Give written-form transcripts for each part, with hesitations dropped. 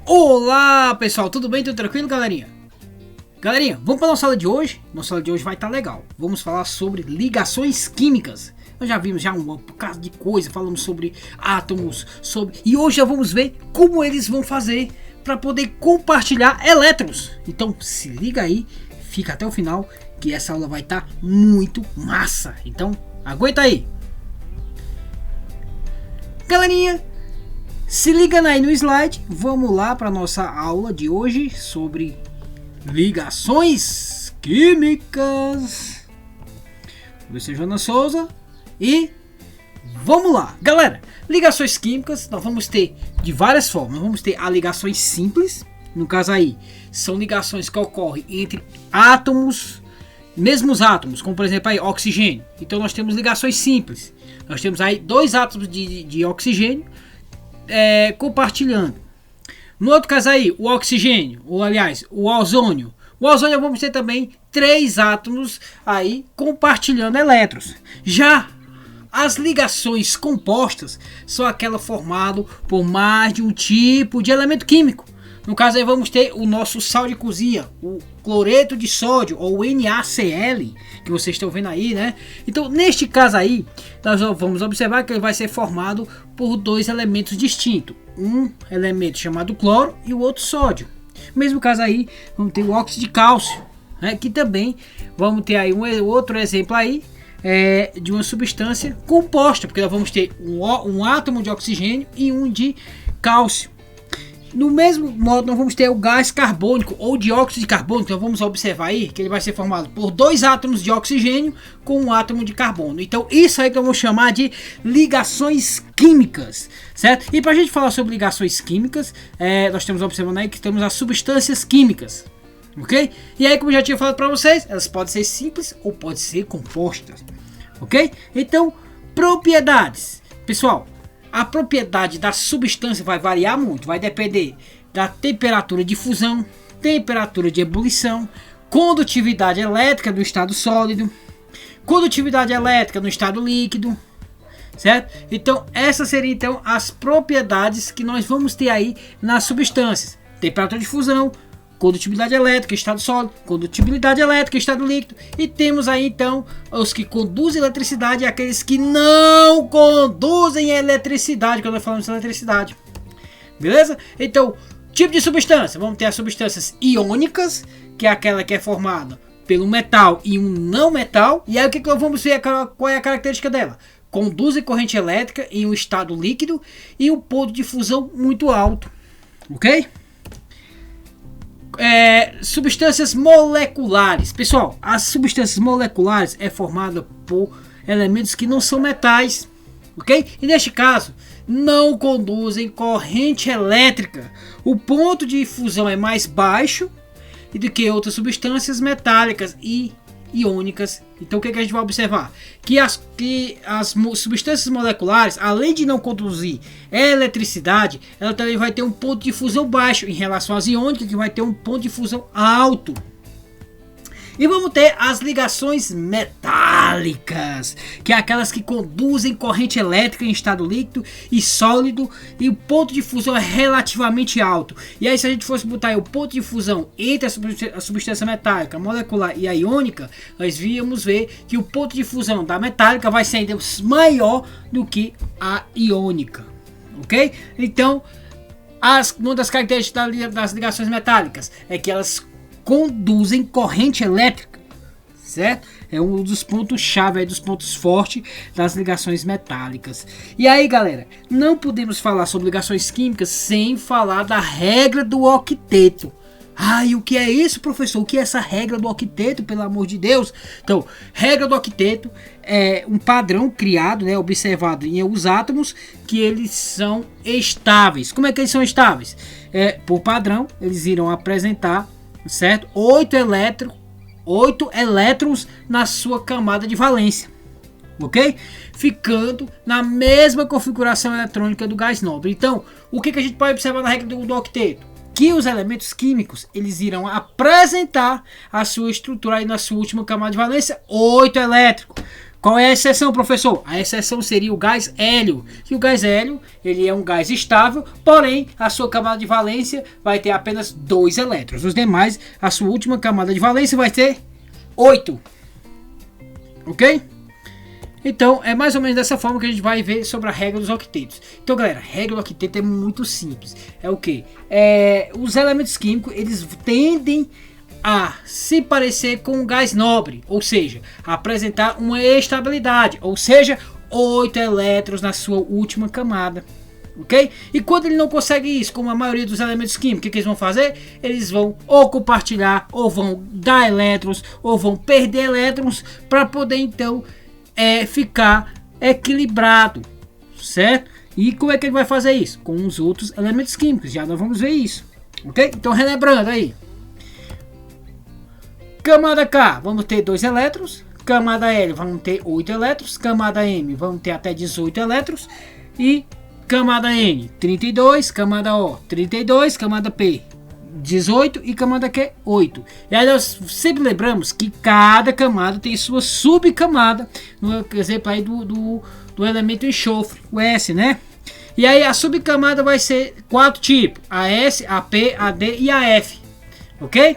Olá pessoal, tudo bem? Tudo tranquilo, galerinha? Galerinha, vamos para nossa aula de hoje? Nossa aula de hoje vai estar legal. Vamos falar sobre ligações químicas. Nós já vimos um bocado de coisa, falamos sobre átomos, e hoje já vamos ver como eles vão fazer para poder compartilhar elétrons. Então se liga aí, fica até o final que essa aula vai estar muito massa. Então aguenta aí. Galerinha, se liga aí no slide, vamos lá para nossa aula de hoje sobre ligações químicas. Eu sou Jonas Souza e vamos lá. Galera, ligações químicas nós vamos ter de várias formas. Vamos ter as ligações simples, no caso aí são ligações que ocorrem entre átomos, mesmos átomos, como por exemplo aí oxigênio. Então nós temos ligações simples. Nós temos aí dois átomos de oxigênio compartilhando. No outro caso aí, o oxigênio, ou aliás, o ozônio. O ozônio vamos ter também três átomos aí compartilhando elétrons. Já as ligações compostas são aquelas formadas por mais de um tipo de elemento químico. No caso aí vamos ter o nosso sal de cozinha, o cloreto de sódio ou o NaCl, que vocês estão vendo aí, né? Então neste caso aí, nós vamos observar que ele vai ser formado por dois elementos distintos. Um elemento chamado cloro e o outro sódio. Mesmo caso aí, vamos ter o óxido de cálcio, né? Que também vamos ter aí um outro exemplo aí de uma substância composta, porque nós vamos ter um átomo de oxigênio e um de cálcio. No mesmo modo, nós vamos ter o gás carbônico ou dióxido de carbono. Então vamos observar aí que ele vai ser formado por dois átomos de oxigênio com um átomo de carbono. Então isso aí que eu vou chamar de ligações químicas, certo? E para a gente falar sobre ligações químicas, nós estamos observando aí que temos as substâncias químicas, ok? E aí, como eu já tinha falado para vocês, elas podem ser simples ou podem ser compostas, ok? Então, propriedades, pessoal. A propriedade da substância vai variar muito, vai depender da temperatura de fusão, temperatura de ebulição, condutividade elétrica do estado sólido, condutividade elétrica no estado líquido, certo? Então essas seriam então as propriedades que nós vamos ter aí nas substâncias: temperatura de fusão, condutibilidade elétrica, estado sólido, condutibilidade elétrica, estado líquido. E temos aí então os que conduzem eletricidade e aqueles que não conduzem eletricidade, quando nós falamos de eletricidade. Beleza? Então, tipo de substância, vamos ter as substâncias iônicas, que é aquela que é formada pelo metal e um não metal. E aí o que nós vamos ver, qual é a característica dela? Conduzem corrente elétrica em um estado líquido e um ponto de fusão muito alto. Ok? Substâncias moleculares. Pessoal, as substâncias moleculares é formada por elementos que não são metais, ok? E neste caso não conduzem corrente elétrica. O ponto de fusão é mais baixo do que outras substâncias metálicas e iônicas. Então o que a gente vai observar? Que as substâncias moleculares, além de não conduzir eletricidade, ela também vai ter um ponto de fusão baixo em relação às iônicas, que vai ter um ponto de fusão alto. E vamos ter as ligações metálicas, que é aquelas que conduzem corrente elétrica em estado líquido e sólido, e o ponto de fusão é relativamente alto. E aí, se a gente fosse botar aí o ponto de fusão entre a substância metálica, a molecular e a iônica, nós víamos ver que o ponto de fusão da metálica vai ser ainda maior do que a iônica, ok? Então, uma das características das ligações metálicas é que elas conduzem corrente elétrica, certo? É um dos pontos chave, dos pontos fortes das ligações metálicas. E aí, galera, não podemos falar sobre ligações químicas sem falar da regra do octeto. E o que é isso, professor? O que é essa regra do octeto, pelo amor de Deus? Então, regra do octeto é um padrão criado, observado em alguns átomos, que eles são estáveis. Como é que eles são estáveis? Por padrão, eles irão apresentar, certo? 8 elétrons na sua camada de valência, ok? Ficando na mesma configuração eletrônica do gás nobre. Então, o que a gente pode observar na regra do octeto? Que os elementos químicos, eles irão apresentar a sua estrutura aí na sua última camada de valência 8 elétrons. Qual é a exceção, professor? A exceção seria o gás hélio. E o gás hélio, ele é um gás estável, porém, a sua camada de valência vai ter apenas 2 elétrons. Os demais, a sua última camada de valência vai ter 8. Ok? Então, é mais ou menos dessa forma que a gente vai ver sobre a regra dos octetos. Então, galera, a regra do octeto é muito simples. É o que? Os elementos químicos, eles tendem a se parecer com um gás nobre, ou seja, apresentar uma estabilidade, ou seja, 8 elétrons na sua última camada. Ok? E quando ele não consegue isso, como a maioria dos elementos químicos, o que eles vão fazer? Eles vão ou compartilhar, ou vão dar elétrons, ou vão perder elétrons, para poder então ficar equilibrado, certo? E como é que ele vai fazer isso? Com os outros elementos químicos, já nós vamos ver isso, ok? Então relembrando aí, camada K, vamos ter 2 elétrons, camada L, vamos ter 8 elétrons, camada M, vamos ter até 18 elétrons, e camada N, 32, camada O, 32, camada P, 18 e camada Q, 8. E aí nós sempre lembramos que cada camada tem sua subcamada, no exemplo aí do elemento enxofre, o S, né? E aí a subcamada vai ser 4 tipos, a S, a P, a D e a F, ok?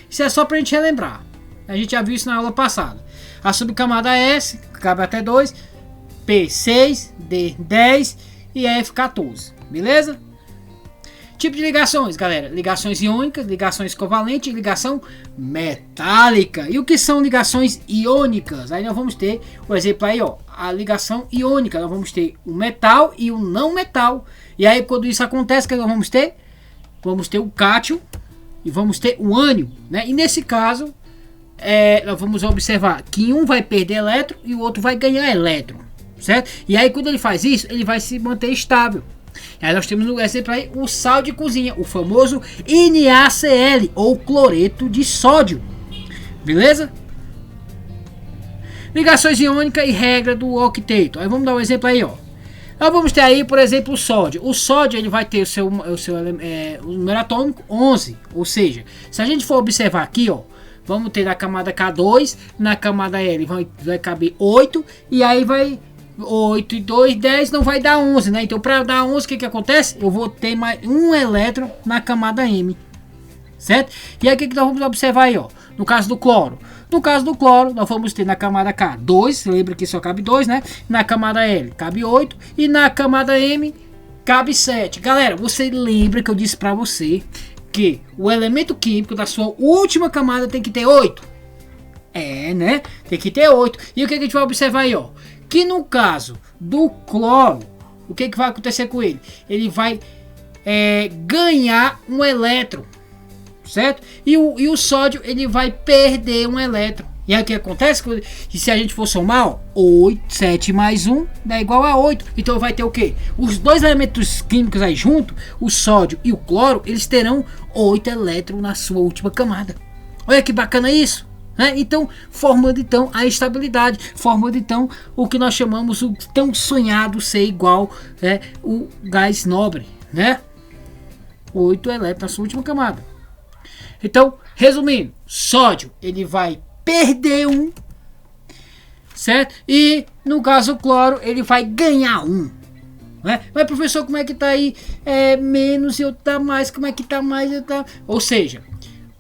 Isso é só pra gente relembrar, a gente já viu isso na aula passada. A subcamada S, cabe até 2, P, 6, D, 10 e F, 14, beleza? Tipo de ligações, galera: ligações iônicas, ligações covalentes e ligação metálica. E o que são ligações iônicas? Aí nós vamos ter o exemplo aí, ó, a ligação iônica. Nós vamos ter o metal e o não metal. E aí quando isso acontece, o que nós vamos ter? Vamos ter o cátion e vamos ter o ânion, né? E nesse caso, nós vamos observar que um vai perder elétron e o outro vai ganhar elétron, certo? E aí quando ele faz isso, ele vai se manter estável. Aí nós temos no exemplo aí o sal de cozinha, o famoso NaCl ou cloreto de sódio, beleza? Ligações iônicas e regra do octeto. Aí vamos dar um exemplo aí, ó. Nós vamos ter aí, por exemplo, o sódio. O sódio ele vai ter o número atômico 11, ou seja, se a gente for observar aqui, ó, vamos ter na camada K2, na camada L vai caber 8 e aí vai 8 e 2, 10, não vai dar 11, né? Então para dar 11, o que acontece? Eu vou ter mais um elétron na camada M, certo? E aí o que nós vamos observar aí, ó? No caso do cloro. No caso do cloro, nós vamos ter na camada K 2, lembra que só cabe 2, né? Na camada L cabe 8 e na camada M cabe 7. Galera, você lembra que eu disse para você que o elemento químico da sua última camada tem que ter 8? Né? Tem que ter 8. E o que a gente vai observar aí, ó? Que no caso do cloro, o que vai acontecer com ele? Ele vai ganhar um elétron, certo? E o sódio ele vai perder um elétron. E aí o que acontece? E se a gente for somar, ó, 8, 7 mais 1 dá igual a 8. Então vai ter o quê? Os dois elementos químicos aí junto, o sódio e o cloro, eles terão 8 elétrons na sua última camada. Olha que bacana isso! Então, formando então a estabilidade, formando então o que nós chamamos o tão sonhado ser igual o gás nobre, né? 8 elétrons na sua última camada. Então, resumindo, sódio ele vai perder um, certo? E no caso o cloro ele vai ganhar um, né? Mas professor, como é que tá aí? Menos e outro tá mais, como é que tá mais? Ou seja,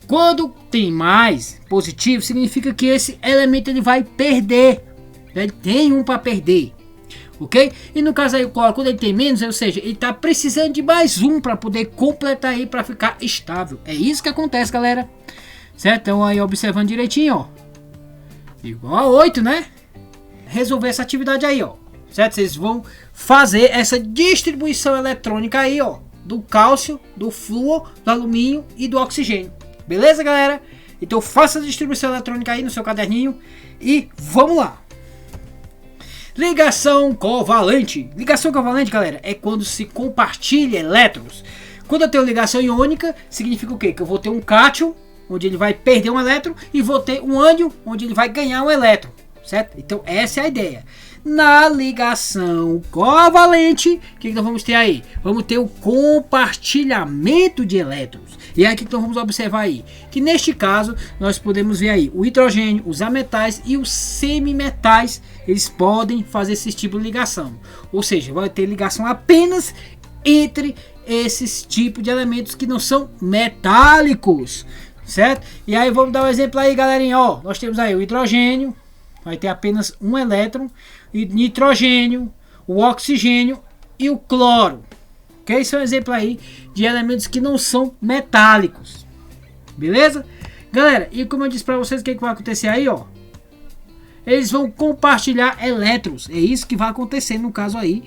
quando tem mais positivo, significa que esse elemento ele vai perder. Ele tem um para perder, ok? E no caso aí o cloro, quando ele tem menos, ou seja, ele está precisando de mais um para poder completar aí, para ficar estável. É isso que acontece, galera. Certo? Então aí observando direitinho, ó. Igual a 8, né? Resolver essa atividade aí, ó. Certo? Vocês vão fazer essa distribuição eletrônica aí, ó. Do cálcio, do flúor, do alumínio e do oxigênio. Beleza, galera? Então faça a distribuição eletrônica aí no seu caderninho e vamos lá. Ligação covalente. Ligação covalente, galera, é quando se compartilha elétrons. Quando eu tenho ligação iônica, significa o quê? Que eu vou ter um cátion, onde ele vai perder um elétron, e vou ter um ânion, onde ele vai ganhar um elétron, certo? Então essa é a ideia. Na ligação covalente, o que nós vamos ter aí? Vamos ter o compartilhamento de elétrons. E aí o que nós vamos observar aí? Que neste caso nós podemos ver aí o hidrogênio, os ametais e os semimetais, eles podem fazer esse tipo de ligação. Ou seja, vai ter ligação apenas entre esses tipos de elementos que não são metálicos, certo? E aí vamos dar um exemplo aí, galerinha, ó, nós temos aí o hidrogênio, vai ter apenas um elétron, e nitrogênio, o oxigênio e o cloro, ok? Esse é um exemplo aí de elementos que não são metálicos, beleza? Galera, e como eu disse para vocês, o que vai acontecer aí, ó? Eles vão compartilhar elétrons. É isso que vai acontecer no caso aí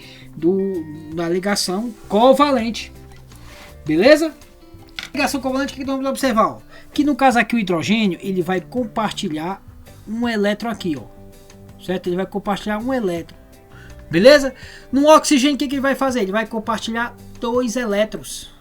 da ligação covalente. Beleza? Ligação covalente, o que nós vamos observar? Ó? Que no caso aqui o hidrogênio, ele vai compartilhar um elétron aqui, ó. Certo? Ele vai compartilhar um elétron. Beleza? No oxigênio, o que ele vai fazer? Ele vai compartilhar 2 elétrons.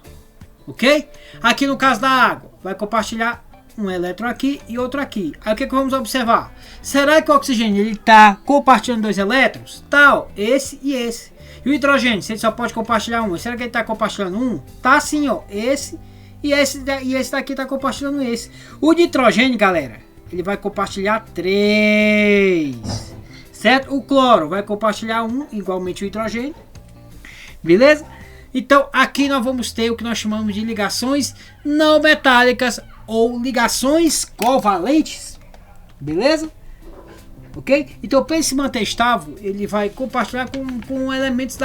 Ok? Aqui no caso da água, vai compartilhar um elétron aqui e outro aqui. Aí o que vamos observar? Será que o oxigênio ele está compartilhando 2 elétrons? Tal, esse e esse. E o hidrogênio, se ele só pode compartilhar um, será que ele está compartilhando um? Tá sim, ó, esse e esse daqui está compartilhando esse. O nitrogênio, galera, ele vai compartilhar 3, certo? O cloro vai compartilhar um, igualmente o hidrogênio, beleza? Então aqui nós vamos ter o que nós chamamos de ligações não metálicas ou ligações covalentes, beleza? Ok? Então para ele se manter estável, ele vai compartilhar com elementos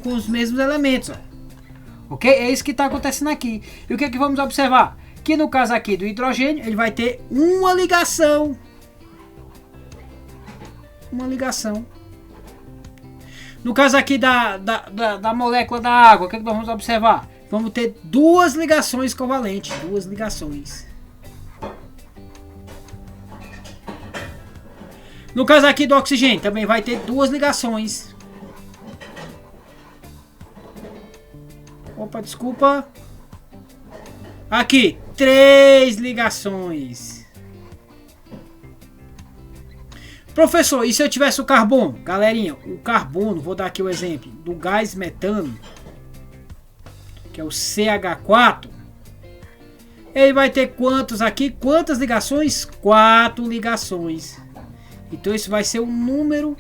com os mesmos elementos, ó. Ok? É isso que está acontecendo aqui. E o que é que vamos observar? Que no caso aqui do hidrogênio, ele vai ter uma ligação. No caso aqui da molécula da água, o que é que nós vamos observar? Vamos ter 2 ligações covalentes. 2 ligações. No caso aqui do oxigênio, também vai ter 2 ligações. Opa, desculpa. Aqui, 3 ligações. Professor, e se eu tivesse o carbono? Galerinha, o carbono, vou dar aqui o exemplo do gás metano, que é o CH4, ele vai ter quantos aqui? Quantas ligações? 4 ligações. Então esse vai ser o número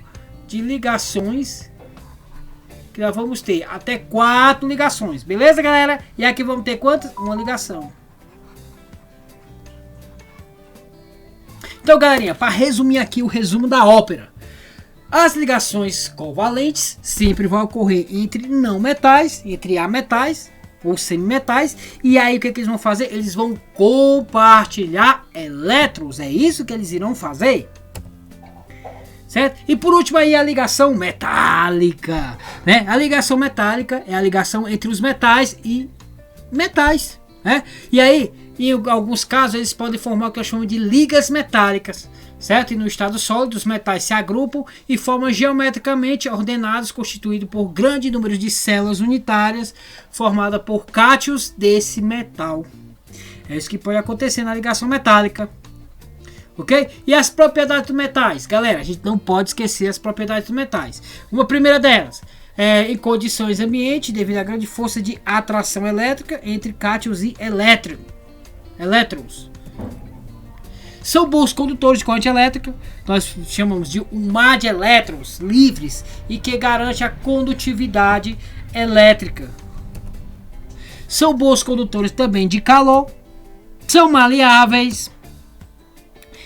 de ligações que nós vamos ter. Até 4 ligações. Beleza, galera? E aqui vamos ter quantas? Uma ligação. Então, galerinha, para resumir aqui o resumo da ópera. As ligações covalentes sempre vão ocorrer entre não metais, entre ametais ou semimetais. E aí o que eles vão fazer? Eles vão compartilhar elétrons. É isso que eles irão fazer. Certo? E por último aí a ligação metálica, né? A ligação metálica é a ligação entre os metais e metais, né? E aí, em alguns casos, eles podem formar o que eu chamo de ligas metálicas, certo? E no estado sólido, os metais se agrupam e formam geometricamente ordenados, constituídos por grande número de células unitárias, formadas por cátions desse metal. É isso que pode acontecer na ligação metálica. Ok? E as propriedades dos metais? Galera, a gente não pode esquecer as propriedades dos metais. Uma primeira delas é em condições ambiente, devido à grande força de atração elétrica entre cátions e elétrons. São bons condutores de corrente elétrica. Nós chamamos de um mar de elétrons livres e que garante a condutividade elétrica. São bons condutores também de calor. São maleáveis.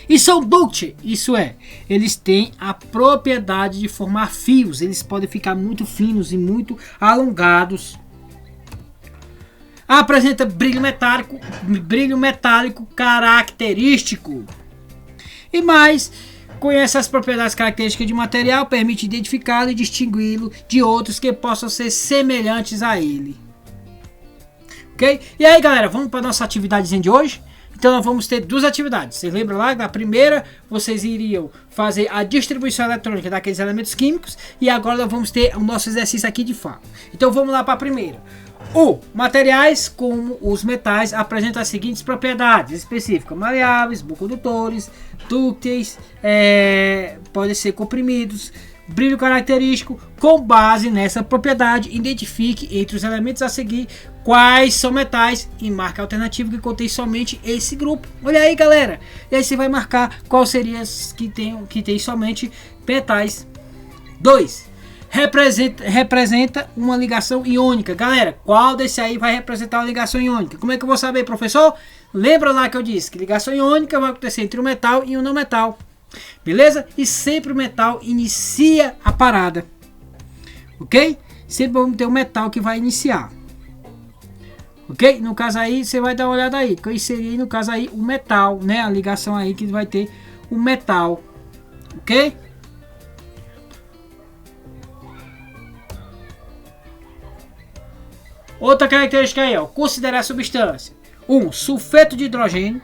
E são ductíveis, isso é, eles têm a propriedade de formar fios, eles podem ficar muito finos e muito alongados. Apresenta brilho metálico característico. E mais, conhece as propriedades características de material, permite identificá-lo e distingui-lo de outros que possam ser semelhantes a ele. Ok? E aí, galera, vamos para a nossa atividade de hoje? Então nós vamos ter 2 atividades. Vocês lembram lá? Na primeira vocês iriam fazer a distribuição eletrônica daqueles elementos químicos. E agora nós vamos ter o nosso exercício aqui de fato. Então vamos lá para a primeira. Materiais como os metais apresentam as seguintes propriedades específicas: maleáveis, bons condutores, dúcteis, podem ser comprimidos, brilho característico. Com base nessa propriedade, identifique entre os elementos a seguir quais são metais e marque a alternativa que contém somente esse grupo. Olha aí, galera. E aí você vai marcar qual seria que tem somente metais. 2. Representa uma ligação iônica. Galera, qual desse aí vai representar uma ligação iônica? Como é que eu vou saber, professor? Lembra lá que eu disse que ligação iônica vai acontecer entre um metal e um não metal. Beleza? E sempre o metal inicia a parada. Ok? Sempre vamos ter um metal que vai iniciar. Ok? No caso aí, você vai dar uma olhada aí. Que seria, no caso aí, o metal, né? A ligação aí que vai ter o metal. Ok? Outra característica aí, ó. Considerar a substância. 1. Sulfeto de hidrogênio.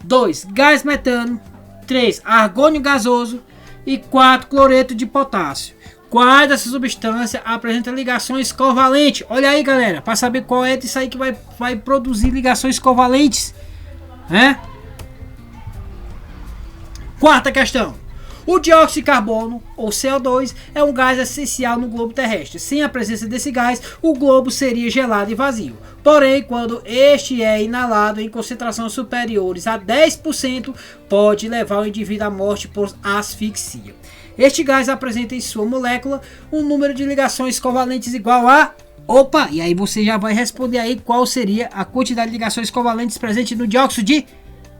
2. Gás metano. 3. Argônio gasoso. E 4. Cloreto de potássio. Qual dessa substância apresenta ligações covalentes? Olha aí, galera, para saber qual é disso aí que vai produzir ligações covalentes, né? Quarta questão. O dióxido de carbono, ou CO2, é um gás essencial no globo terrestre. Sem a presença desse gás, o globo seria gelado e vazio. Porém, quando este é inalado em concentrações superiores a 10%, pode levar o indivíduo à morte por asfixia. Este gás apresenta em sua molécula um número de ligações covalentes igual a... Opa! E aí você já vai responder aí qual seria a quantidade de ligações covalentes presente no dióxido de...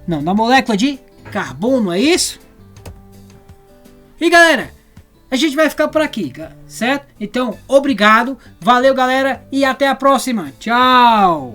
Não, na molécula de carbono, é isso? E galera, a gente vai ficar por aqui, certo? Então, obrigado, valeu galera e até a próxima. Tchau!